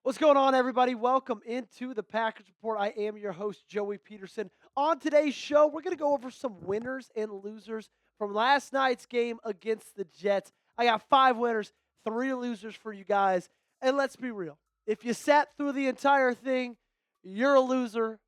What's going on, everybody? Welcome into the Packers Report. I am your host, Joey Petersen. On today's show, we're going to go over some winners and losers from last night's game against the Jets. I got 5 winners, 3 losers for you guys. And let's be real. If you sat through the entire thing, you're a loser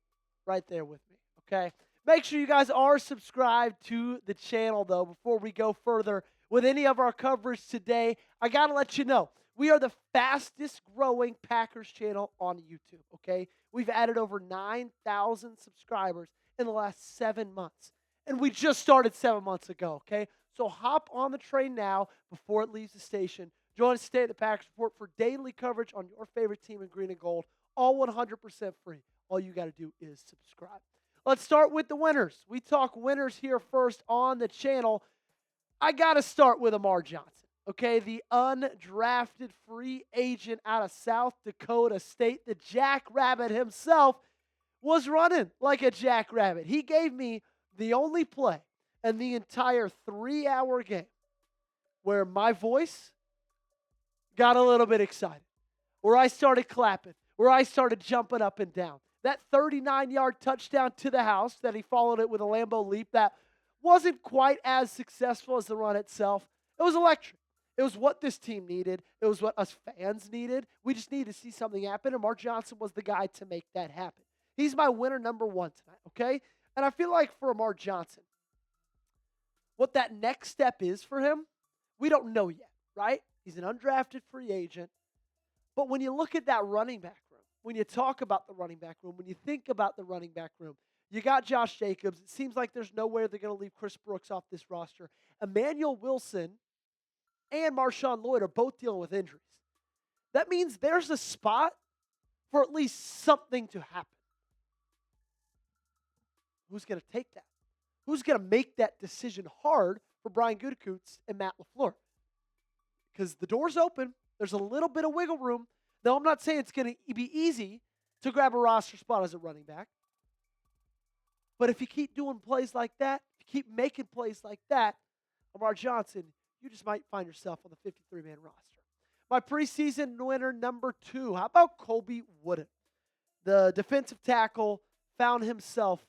right there with me, okay? Make sure you guys are subscribed to the channel, though, before we go further with any of our coverage today. I got to let you know, we are the fastest growing Packers channel on YouTube, okay? We've added over 9,000 subscribers in the last 7 months. And we just started 7 months ago, okay? So hop on the train now before it leaves the station. Join us today at the Packers Report for daily coverage on your favorite team in green and gold, all 100% free. All you got to do is subscribe. Let's start with the winners. We talk winners here first on the channel. I got to start with Amar Johnson. Okay, the undrafted free agent out of South Dakota State, the Jackrabbit himself, was running like a jackrabbit. He gave me the only play in the entire 3-hour game where my voice got a little bit excited, where I started clapping, where I started jumping up and down. That 39-yard touchdown to the house that he followed it with a Lambeau leap that wasn't quite as successful as the run itself. It was electric. It was what this team needed. It was what us fans needed. We just needed to see something happen, and Amar Johnson was the guy to make that happen. He's my winner number 1 tonight, okay? And I feel like for Amar Johnson, what that next step is for him, we don't know yet, right? He's an undrafted free agent. But when you look at that running back room, when you talk about the running back room, when you think about the running back room, you got Josh Jacobs. It seems like there's nowhere they're going to leave Chris Brooks off this roster. Emmanuel Wilson and Marshawn Lloyd are both dealing with injuries. That means there's a spot for at least something to happen. Who's going to take that? Who's going to make that decision hard for Brian Gutekunst and Matt LaFleur? Because the door's open. There's a little bit of wiggle room. Now, I'm not saying it's going to be easy to grab a roster spot as a running back. But if you keep doing plays like that, if you keep making plays like that, Amar Johnson, you just might find yourself on the 53-man roster. My preseason winner number 2, how about Colby Wooden? The defensive tackle found himself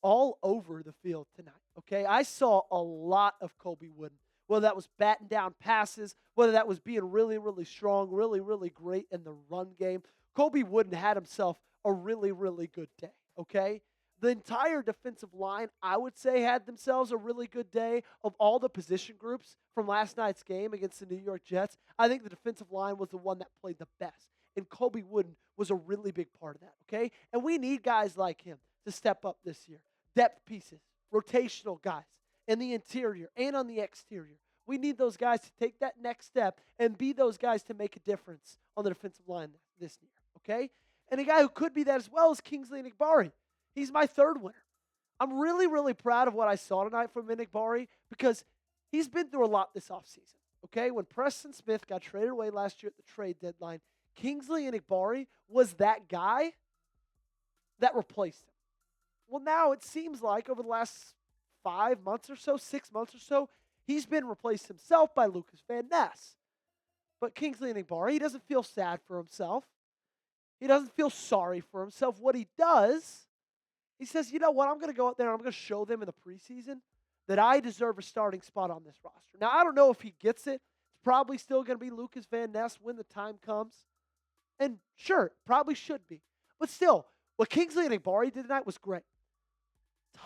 all over the field tonight, okay? I saw a lot of Colby Wooden, whether that was batting down passes, whether that was being really, really strong, really, really great in the run game. Colby Wooden had himself a really, really good day, okay? The entire defensive line, I would say, had themselves a really good day. Of all the position groups from last night's game against the New York Jets, I think the defensive line was the one that played the best. And Colby Wooden was a really big part of that, okay? And we need guys like him to step up this year. Depth pieces, rotational guys in the interior and on the exterior. We need those guys to take that next step and be those guys to make a difference on the defensive line this year, okay? And a guy who could be that as well is Kingsley Enagbare. He's my 3rd winner. I'm really, really proud of what I saw tonight from Enagbare because he's been through a lot this offseason, okay? When Preston Smith got traded away last year at the trade deadline, Kingsley Enagbare was that guy that replaced him. Well, now it seems like over the last 5 months or so, 6 months or so, he's been replaced himself by Lukas Van Ness. But Kingsley Enagbare, he doesn't feel sad for himself. He doesn't feel sorry for himself. What he does, he says, you know what, I'm going to go out there and I'm going to show them in the preseason that I deserve a starting spot on this roster. Now, I don't know if he gets it. It's probably still going to be Lukas Van Ness when the time comes. And sure, probably should be. But still, what Kingsley Enagbare did tonight was great.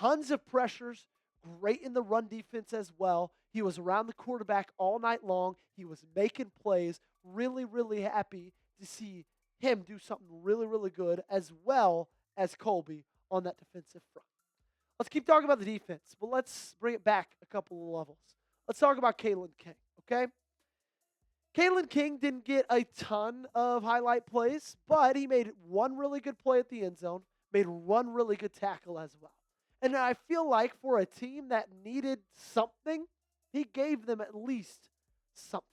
Tons of pressures, great in the run defense as well. He was around the quarterback all night long. He was making plays. Really, really happy to see him do something really, really good as well as Colby on that defensive front. Let's keep talking about the defense, but let's bring it back a couple of levels. Let's talk about Kalin King, okay? Kalin King didn't get a ton of highlight plays, but he made one really good play at the end zone, made one really good tackle as well. And I feel like for a team that needed something, he gave them at least something.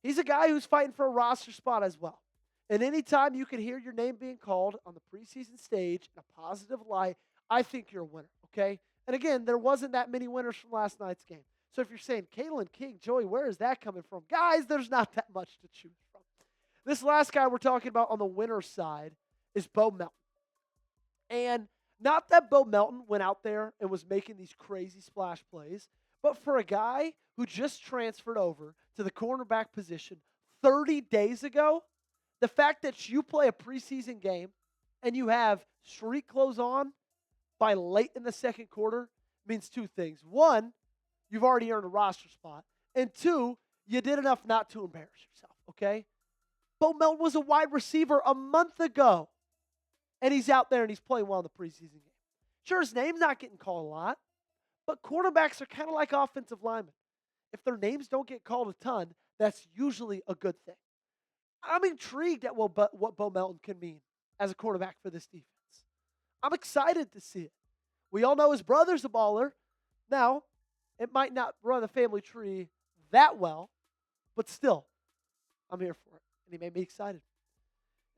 He's a guy who's fighting for a roster spot as well. And anytime you can hear your name being called on the preseason stage in a positive light, I think you're a winner, okay? And again, there wasn't that many winners from last night's game. So if you're saying Kalin King, Joey, where is that coming from? Guys, there's not that much to choose from. This last guy we're talking about on the winner's side is Bo Melton. And not that Bo Melton went out there and was making these crazy splash plays, but for a guy who just transferred over to the cornerback position 30 days ago, the fact that you play a preseason game and you have street clothes on by late in the second quarter means two things. One, you've already earned a roster spot. And two, you did enough not to embarrass yourself, okay? Bo Melton was a wide receiver a month ago, and he's out there and he's playing well in the preseason game. Sure, his name's not getting called a lot, but quarterbacks are kind of like offensive linemen. If their names don't get called a ton, that's usually a good thing. I'm intrigued at what Bo Melton can mean as a quarterback for this defense. I'm excited to see it. We all know his brother's a baller. Now, it might not run the family tree that well, but still, I'm here for it, and he made me excited.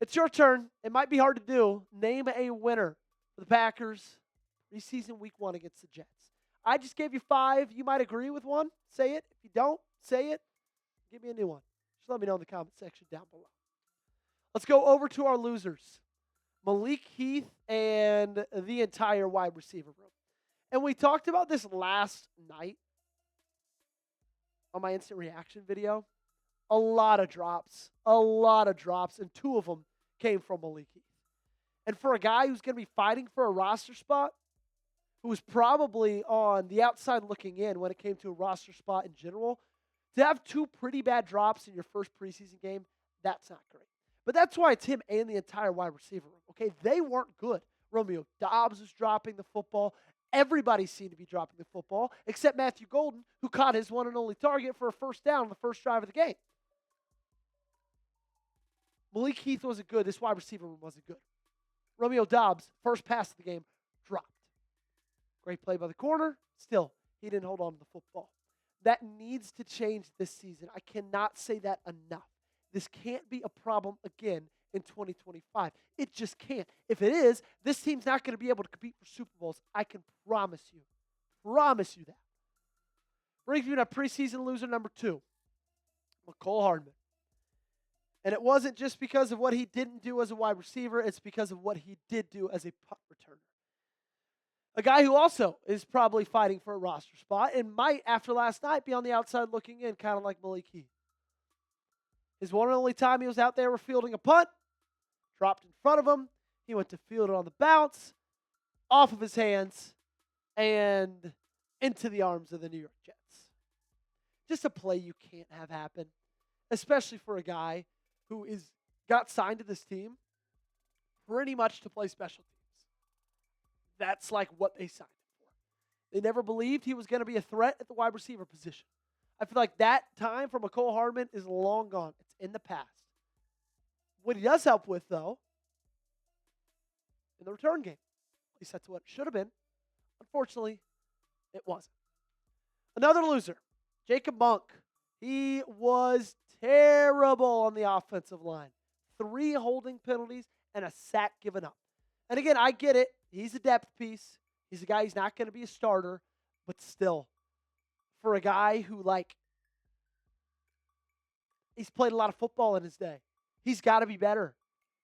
It's your turn. It might be hard to do. Name a winner for the Packers preseason week 1 against the Jets. I just gave you 5. You might agree with one. Say it. If you don't, say it. Give me a new one. Just let me know in the comment section down below. Let's go over to our losers. Malik Heath and the entire wide receiver room. And we talked about this last night on my instant reaction video. A lot of drops, and 2 of them came from Malik Heath. And for a guy who's going to be fighting for a roster spot, who was probably on the outside looking in when it came to a roster spot in general, to have 2 pretty bad drops in your first preseason game, that's not great. But that's why it's him and the entire wide receiver room, okay? They weren't good. Romeo Doubs was dropping the football. Everybody seemed to be dropping the football, except Matthew Golden, who caught his one and only target for a first down on the first drive of the game. Malik Heath wasn't good. This wide receiver room wasn't good. Romeo Doubs, first pass of the game, dropped. Great play by the corner. Still, he didn't hold on to the football. That needs to change this season. I cannot say that enough. This can't be a problem again in 2025. It just can't. If it is, this team's not going to be able to compete for Super Bowls. I can promise you. Promise you that. Brings me to preseason loser number 2, Mecole Hardman. And it wasn't just because of what he didn't do as a wide receiver. It's because of what he did do as a punt returner. A guy who also is probably fighting for a roster spot and might, after last night, be on the outside looking in, kind of like Malik Heath. His one and only time he was out there fielding a punt, dropped in front of him. He went to field it on the bounce, off of his hands, and into the arms of the New York Jets. Just a play you can't have happen, especially for a guy who got signed to this team pretty much to play special teams. That's like what they signed him for. They never believed he was going to be a threat at the wide receiver position. I feel like that time for Mecole Hardman is long gone. It's in the past. What he does help with, though, in the return game, at least that's what it should have been. Unfortunately, it wasn't. Another loser, Jacob Monk. He was terrible on the offensive line. 3 holding penalties and a sack given up. And again, I get it. He's a depth piece. He's a guy who's not going to be a starter. But still, for a guy who, he's played a lot of football in his day. He's got to be better.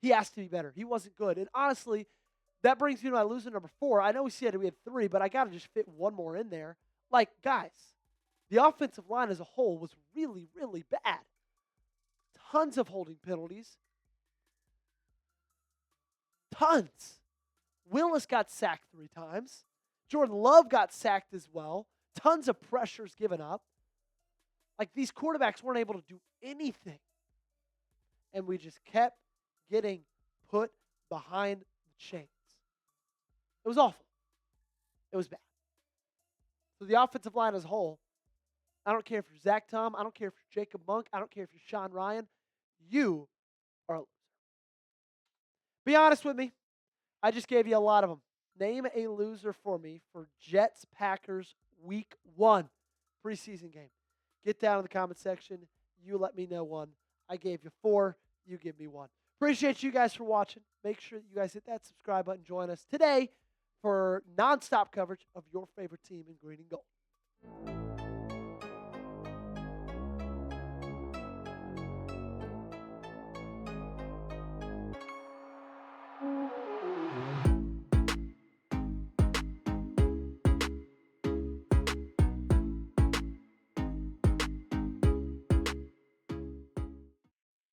He has to be better. He wasn't good. And honestly, that brings me to my loser number 4. I know we said we had 3, but I got to just fit one more in there. Guys, the offensive line as a whole was really, really bad. Tons of holding penalties. Tons. Willis got sacked 3 times. Jordan Love got sacked as well. Tons of pressures given up. These quarterbacks weren't able to do anything. And we just kept getting put behind the chains. It was awful. It was bad. So the offensive line as a whole, I don't care if you're Zach Tom, I don't care if you're Jacob Monk, I don't care if you're Sean Ryan, you are a loser. Be honest with me. I just gave you a lot of them. Name a loser for me for Jets-Packers Week 1 preseason game. Get down in the comment section. You let me know one. I gave you 4. You give me 1. Appreciate you guys for watching. Make sure that you guys hit that subscribe button. Join us today for nonstop coverage of your favorite team in green and gold.